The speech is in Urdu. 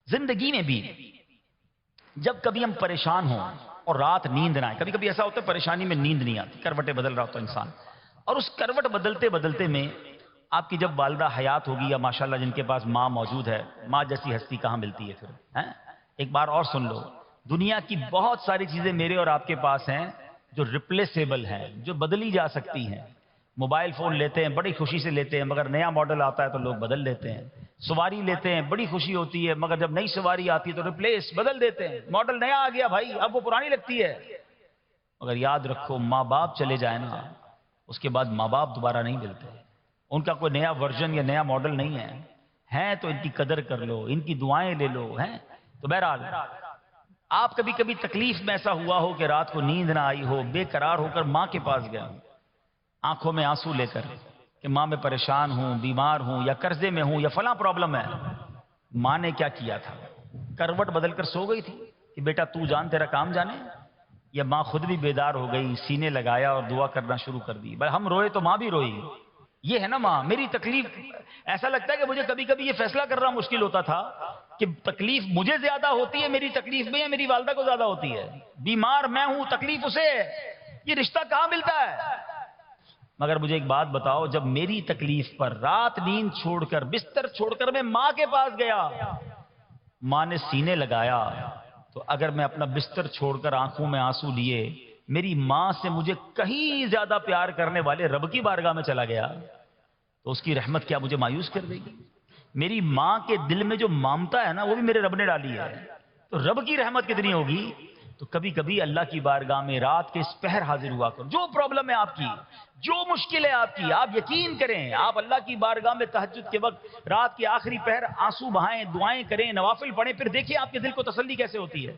زندگی میں بھی جب کبھی ہم پریشان ہوں اور رات نیند نہ آئے، کبھی کبھی ایسا ہوتا ہے پریشانی میں نیند نہیں آتی، کروٹیں بدل رہا ہوتا ہے انسان، اور اس کروٹ بدلتے بدلتے میں آپ کی جب والدہ حیات ہوگی یا ماشاءاللہ جن کے پاس ماں موجود ہے، ماں جیسی ہستی کہاں ملتی ہے پھر، ہیں؟ ایک بار اور سن لو، دنیا کی بہت ساری چیزیں میرے اور آپ کے پاس ہیں جو ریپلیسیبل ہیں، جو بدلی جا سکتی ہیں۔ موبائل فون لیتے ہیں بڑی خوشی سے لیتے ہیں، مگر نیا ماڈل آتا ہے تو لوگ بدل لیتے ہیں۔ سواری لیتے ہیں بڑی خوشی ہوتی ہے، مگر جب نئی سواری آتی ہے تو ریپلیس بدل دیتے ہیں۔ ماڈل نیا آ گیا بھائی، اب وہ پرانی لگتی ہے۔ مگر یاد رکھو، ماں باپ چلے جائیں نا، اس کے بعد ماں باپ دوبارہ نہیں ملتے، ان کا کوئی نیا ورژن یا نیا ماڈل نہیں ہے، ہیں تو ان کی قدر کر لو، ان کی دعائیں لے لو، ہیں تو بہرحال آپ کبھی کبھی تکلیف میں ایسا ہوا ہو کہ رات کو نیند نہ آئی ہو، بے قرار ہو کر ماں کے پاس گیا ہوں، آنکھوں میں آنسو لے کر کہ ماں میں پریشان ہوں، بیمار ہوں، یا قرضے میں ہوں، یا فلاں پرابلم ہے۔ ماں نے کیا کیا تھا؟ کروٹ بدل کر سو گئی تھی کہ بیٹا تو جان تیرا کام جانے، یا ماں خود بھی بیدار ہو گئی، سینے لگایا اور دعا کرنا شروع کر دی؟ بھائی ہم روئے تو ماں بھی روئی، یہ ہے نا ماں۔ میری تکلیف، ایسا لگتا ہے کہ مجھے کبھی کبھی یہ فیصلہ کرنا مشکل ہوتا تھا کہ تکلیف مجھے زیادہ ہوتی ہے میری تکلیف میں، یا میری والدہ کو زیادہ ہوتی ہے؟ بیمار میں ہوں، تکلیف اسے ہے، یہ رشتہ کہاں ملتا ہے؟ مگر مجھے ایک بات بتاؤ، جب میری تکلیف پر رات نیند چھوڑ کر، بستر چھوڑ کر میں ماں کے پاس گیا، ماں نے سینے لگایا، تو اگر میں اپنا بستر چھوڑ کر آنکھوں میں آنسو لیے میری ماں سے مجھے کہیں زیادہ پیار کرنے والے رب کی بارگاہ میں چلا گیا، تو اس کی رحمت کیا مجھے مایوس کر دے گی؟ میری ماں کے دل میں جو ممتا ہے نا، وہ بھی میرے رب نے ڈالی ہے، تو رب کی رحمت کتنی ہوگی؟ تو کبھی کبھی اللہ کی بارگاہ میں رات کے اس پہر حاضر ہوا کرو، جو پرابلم ہے آپ کی، جو مشکل ہے آپ کی، آپ یقین کریں، آپ اللہ کی بارگاہ میں تہجد کے وقت رات کے آخری پہر آنسو بہائیں، دعائیں کریں، نوافل پڑھیں، پھر دیکھیں آپ کے دل کو تسلی کیسے ہوتی ہے۔